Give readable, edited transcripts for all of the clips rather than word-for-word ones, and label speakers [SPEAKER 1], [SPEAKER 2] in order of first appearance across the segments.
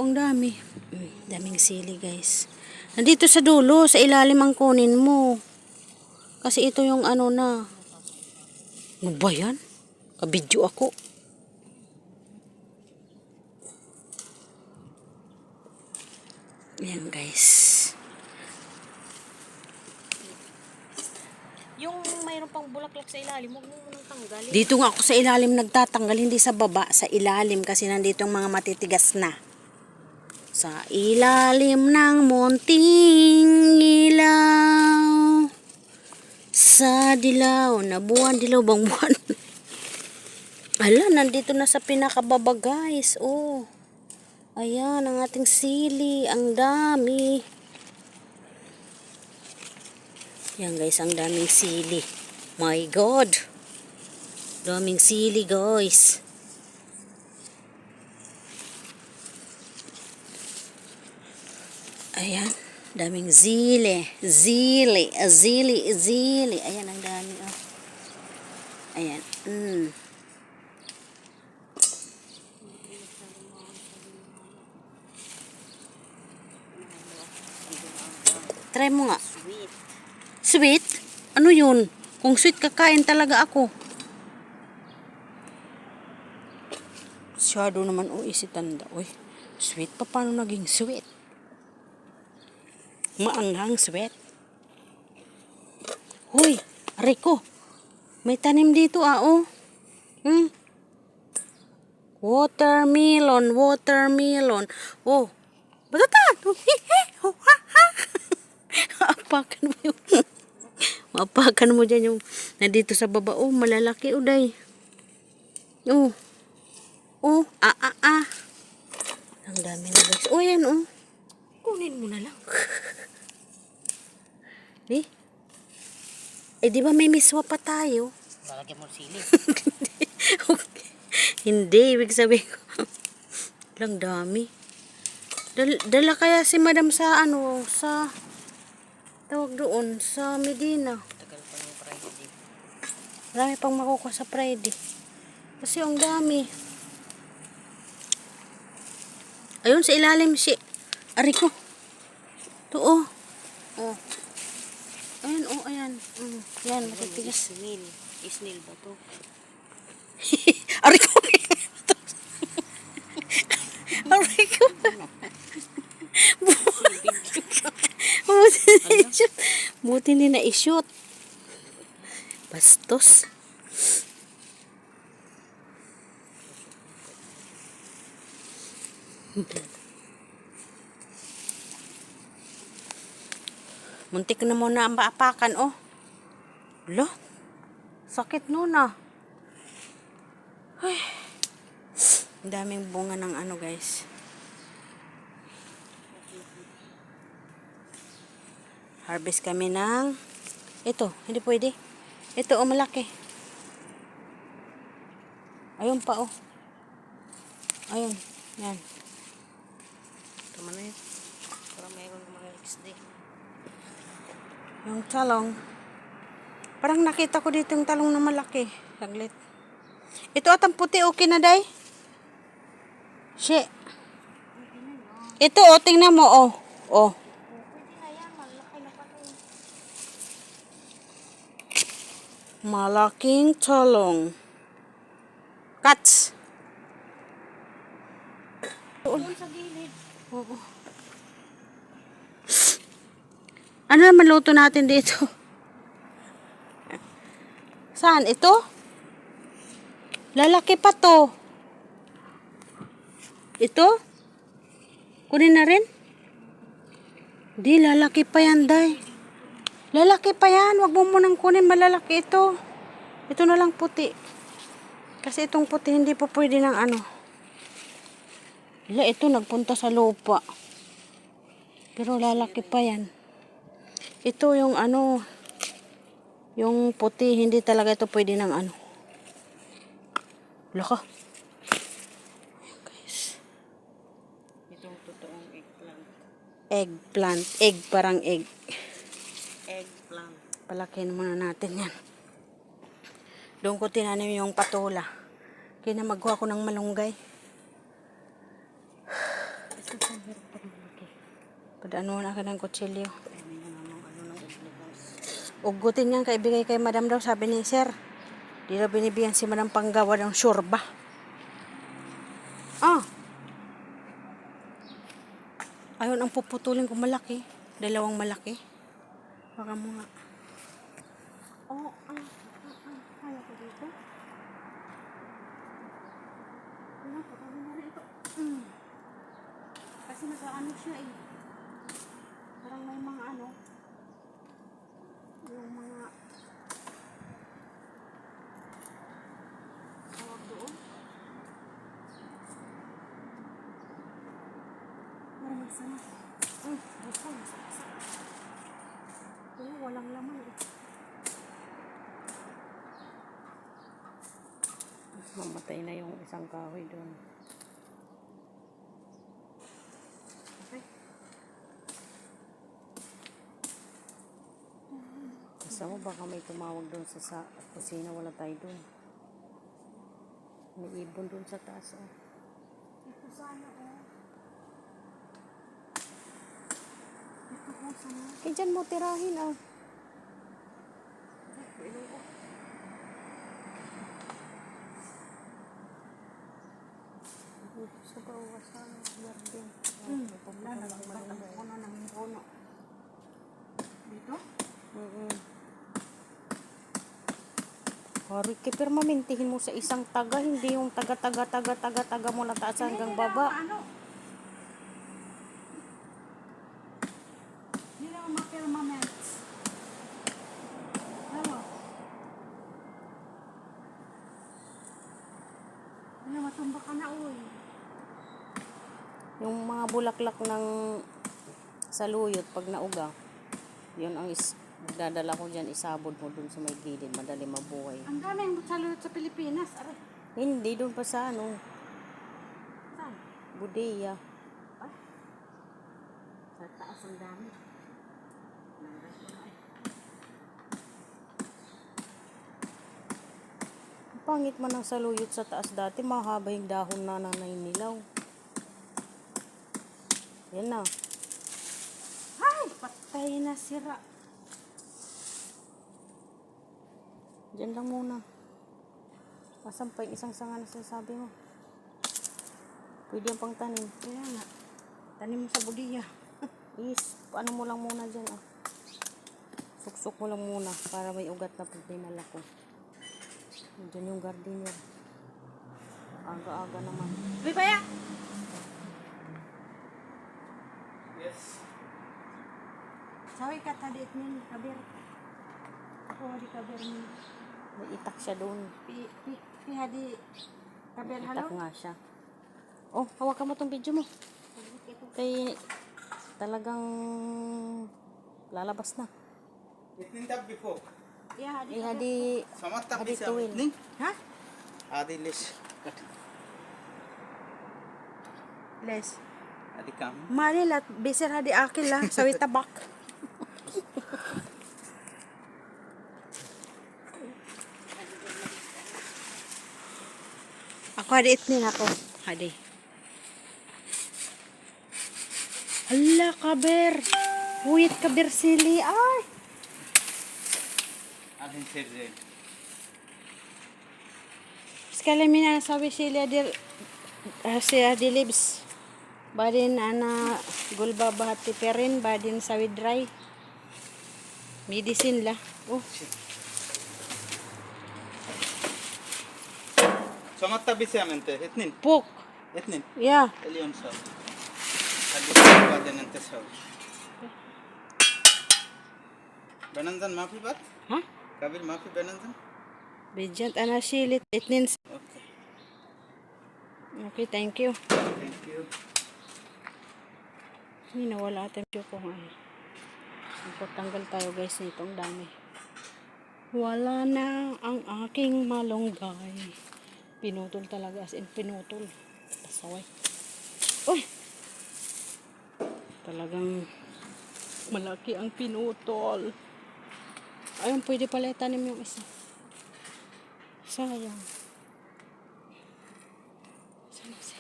[SPEAKER 1] ang dami. Daming sili, guys. Nandito sa dulo, sa ilalim ang kunin mo. Kasi ito yung ano na. Ano ba yan? Kabidyo ako. Ayan, guys.
[SPEAKER 2] Yung mayroon pang bulaklak sa ilalim, huwag mo munang tanggalin.
[SPEAKER 1] Dito nga ako sa ilalim nagtatanggal, hindi sa baba, sa ilalim kasi nandito ang mga matitigas na. Sa ilalim ng munting ilaw, sa dilaw na buwan, dilaw bang buwan? Ala, nandito na sa pinakababa, guys. Oh. Ayan, ang ating sili. Ang dami. Yan, guys, ang daming sili. My God. Daming sili, guys. Ayan, daming zili. Zili. Ayan, ang dami. Oh. Ayan. Try mo nga.
[SPEAKER 2] Sweet.
[SPEAKER 1] Sweet? Ano yun? Kung sweet, kakain talaga ako. Masyado naman, isi tanda. Uy, sweet pa, paano naging sweet? Maanghang sweet. Hoy, Rico. May tanim dito, oh. Watermelon. Oh, batatan. Apakan mo yung mapakan mo dyan yung nandito sa baba. Oh, malalaki, uday. Oh. Ang dami na, guys. Oh, yan, oh.
[SPEAKER 2] Kunin mo na lang.
[SPEAKER 1] Di ba may miswa pa tayo?
[SPEAKER 2] Lalagyan mo sili.
[SPEAKER 1] Okay. Hindi, ibig sabihin ko. Lang dami. Dala kaya si madam sa sa tawag doon, sa Medina.
[SPEAKER 2] Tagal pa ng Friday.
[SPEAKER 1] Marami pang makukuha sa Friday. Kasi ang dami. Ayun, sa ilalim si Ariko. Ito, oh. Ayan, ayan. Yan, matitigas.
[SPEAKER 2] Isnil ba to?
[SPEAKER 1] Ariko. Ariko. Buti hindi na i-shoot. Bastos. Muntik na muna ang maapakan, oh. Lo, sakit nun, ah. Ay. Ang daming bunga ng guys. Harvest kami ng ito, hindi pwede. Ito, oh, malaki. Ayun pa, oh. Ayun, yan.
[SPEAKER 2] Tama na yun. Para mayroon naman next day.
[SPEAKER 1] Yung talong. Parang nakita ko dito yung talong na malaki. Saglit. Ito atang puti, okay na, day? Ito, oh, tingnan mo, oh. Oh. Malaking talong. Cuts.
[SPEAKER 2] Doon sa gilid.
[SPEAKER 1] Oo. Ano naman luto natin dito? Saan? Ito? Lalaki pa to. Ito? Kunin na rin? Di, lalaki pa yan, day. Lalaki pa yan. Huwag mo munang kunin. Malalaki ito. Ito na lang puti. Kasi itong puti hindi pa pwede ng ito nagpunta sa lupa. Pero lalaki pa yan. Ito yung yung puti, hindi talaga ito pwede ng Laka. Ayan, guys.
[SPEAKER 2] Itong totoong eggplant.
[SPEAKER 1] Eggplant. Egg, parang egg.
[SPEAKER 2] Eggplant.
[SPEAKER 1] Palakin muna natin yan. Doon ko tinanim yung patula. Kaya magkuha ko ng malunggay. Padano na ka ng kutsilyo. Ugutin yan, kaibigay kay madam daw, sabi ni sir. Di daw binibigyan si madam panggawa ng syurba. Ayun ang puputulin ko malaki. Dalawang malaki. Baka mo nga. Kaya ko dito. Patawin na ito. Kasi nakaano siya eh. Parang may mga ano. Yung mga tawag doon. Parang masama. Gusto, masaksak. Pero walang laman eh.
[SPEAKER 2] Mamatay na yung isang kahoy doon.
[SPEAKER 1] Okay.
[SPEAKER 2] Basta mo baka may tumawag doon sa kusina, wala tayo doon. May ibon doon sa taas.
[SPEAKER 1] Ito sana oh. Ito ko sana.
[SPEAKER 2] Kaya dyan mo tirahin sa bawasan garden.
[SPEAKER 1] Lalagyan ko na ng puno. Dito?
[SPEAKER 2] Hari ka, pero mamintihin mo sa isang taga, hindi yung taga mo na taas hanggang baba.
[SPEAKER 1] Hindi na mapirmaments. Ano? Ano, matumba ka na, uy.
[SPEAKER 2] Yung mga bulaklak ng saluyot pag nauga, yun ang dadala ko dyan, isabod mo dun sa may gilid, madali mabuhay.
[SPEAKER 1] Ang daming saluyot sa Pilipinas. Aray.
[SPEAKER 2] Hindi, dun pa sa
[SPEAKER 1] Saan?
[SPEAKER 2] Budeya.
[SPEAKER 1] Ay. Sa taas ang dami.
[SPEAKER 2] Ang pangit man ng saluyot sa taas dati, mahaba yung dahon na naninilaw. Yan na.
[SPEAKER 1] Ay, patay na sira.
[SPEAKER 2] Diyan lang muna. Asan pa yung isang sanga na sinasabi mo? Pwede yung pang tanim.
[SPEAKER 1] Kaya nga. Tanim mo sa budiya.
[SPEAKER 2] Ano mo lang muna dyan, Suksok mo lang muna para may ugat na pag dinala ko. Diyan yung gardenia. Aga-aga naman.
[SPEAKER 1] Uy, Paya!
[SPEAKER 3] Yes.
[SPEAKER 1] Sawi ka tadi itnin kabir. Ako di kabir ni.
[SPEAKER 2] May itak siya doon.
[SPEAKER 1] Pi hadi kabir
[SPEAKER 2] Itak
[SPEAKER 1] halo.
[SPEAKER 2] nga siya. Oh, hawakan mo tong video mo. Kay talagang lalabas na.
[SPEAKER 3] इतनी तब बिफो
[SPEAKER 1] Ya hadi.
[SPEAKER 2] Hadi
[SPEAKER 3] समझ तब
[SPEAKER 2] Hadi
[SPEAKER 3] बिसे
[SPEAKER 2] tuwil.
[SPEAKER 3] इतनी
[SPEAKER 1] Ha?
[SPEAKER 3] आधी leash
[SPEAKER 1] Les.
[SPEAKER 3] आधी काम
[SPEAKER 1] Manilat biser hadi akil lah sawi tabak. Ako hadi itnin ako. Hadi. Hala kabir. Wait kabir sili ay.
[SPEAKER 3] आधी फिर रे
[SPEAKER 1] Sekali mina sabi sila sila dilibs. Badin ana gulba bahati perin badin sawi dry. Medicine lah. Oh,
[SPEAKER 3] समझ तब बिसे अमेंते इतनी
[SPEAKER 1] puk.
[SPEAKER 3] इतनी
[SPEAKER 1] Yeah.
[SPEAKER 3] Alien Sao आधी बाद नंते साव बनंदन माफी बात
[SPEAKER 1] Ha?
[SPEAKER 3] कबीर माफी बनंदन
[SPEAKER 1] Bejant ana silit itnin.
[SPEAKER 3] Okay
[SPEAKER 1] Okay, thank you.
[SPEAKER 3] Thank you
[SPEAKER 1] Hindi nawala ata yung ko nga. Tanggal tayo guys nitong dami. Wala na ang aking malunggay. Pinutol talaga as in pinutol. Pasaway. Uy! Talagang malaki ang pinutol. Ayun, pwede pala itanim yung isa. Sayang. Sana siya.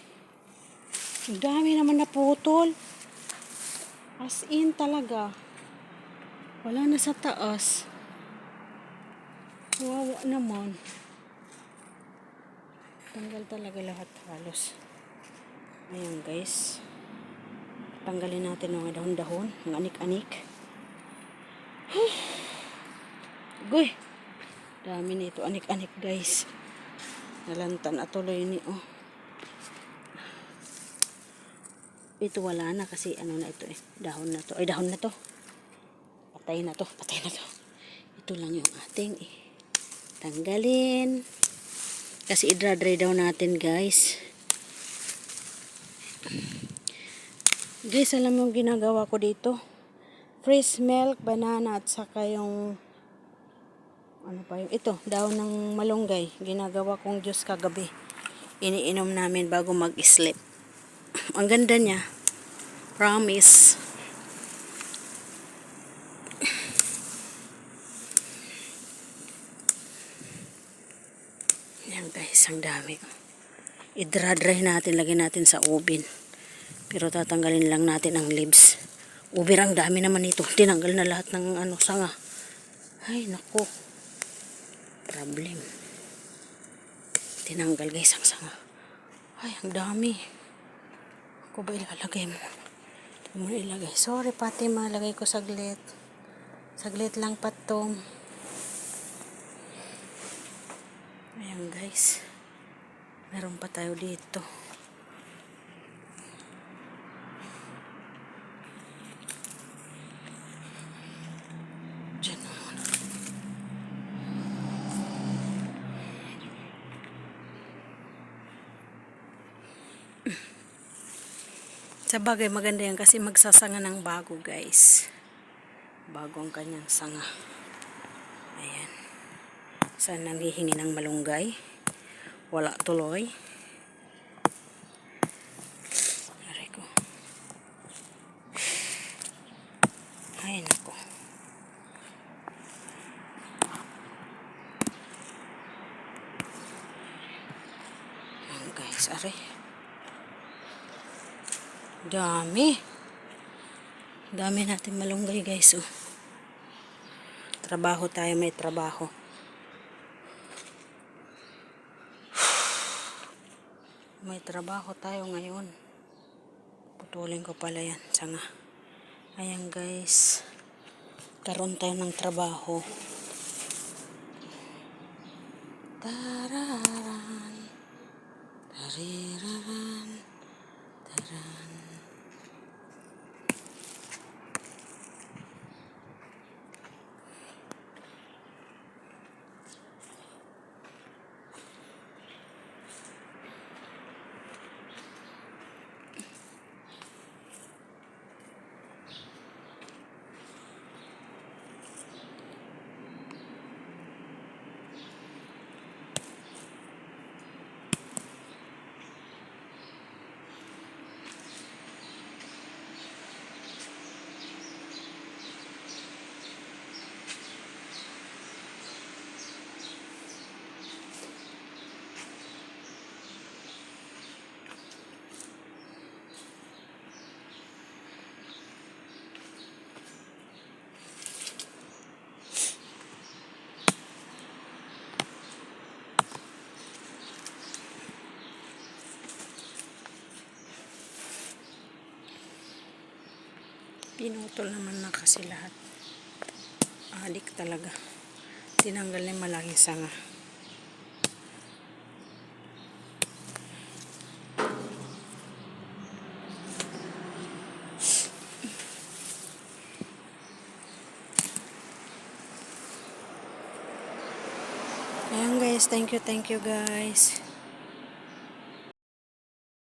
[SPEAKER 1] Ang dami naman naputol. As in talaga. Wala na sa taas. Wawa naman. Tanggal talaga lahat halos. Ayan guys. Tanggalin natin mga dahon-dahon. Mga anik-anik. Goy. Dami nito anik-anik guys. Nalantan at tuloy ni oh. Ito wala na kasi ano na ito eh. Dahon na to. Ay dahon na to. Patay na to. Patay na to. Ito lang yung ating tanggalin. Kasi i-dry daw natin guys. Guys, alam mo yung ginagawa ko dito? Fresh milk, banana at saka yung ano pa yung ito, daon ng malunggay. Ginagawa kong juice kagabi. Iniinom namin bago mag-sleep. Ang ganda niya. Promise. Yan guys, ang dami. I-dry natin, lagyan natin sa oven. Pero tatanggalin lang natin ang leaves. Uber ang dami naman ito. Tinanggal na lahat ng ano, sanga. Ay, naku. Problem. Tinanggal guys ang sanga. Ay, ang dami. Ako ba ilalagay mo? Ito mo ilagay. Sorry, pati malagay ko saglit. Saglit lang patong. Ayan guys. Meron pa tayo dito. Diyan muna. Sa bagay maganda yan kasi magsasanga ng bago guys. Bago ang kanyang sanga. Ayan. Saan nanghihingi ng malunggay? Wala tuloy. Aray ko. Ay nako. Ayan guys, aray. Dami. Dami natin malunggay guys. Oh. Trabaho tayo, may trabaho. May trabaho tayo ngayon. Putulin ko pala yan. Sanga. Ayan guys. Karoon tayo ng trabaho. Tararan. Tariraran. Taran. Pinutol naman na kasi lahat. Adik talaga. Tinanggal na yung malaking sanga. Ayan guys, thank you guys.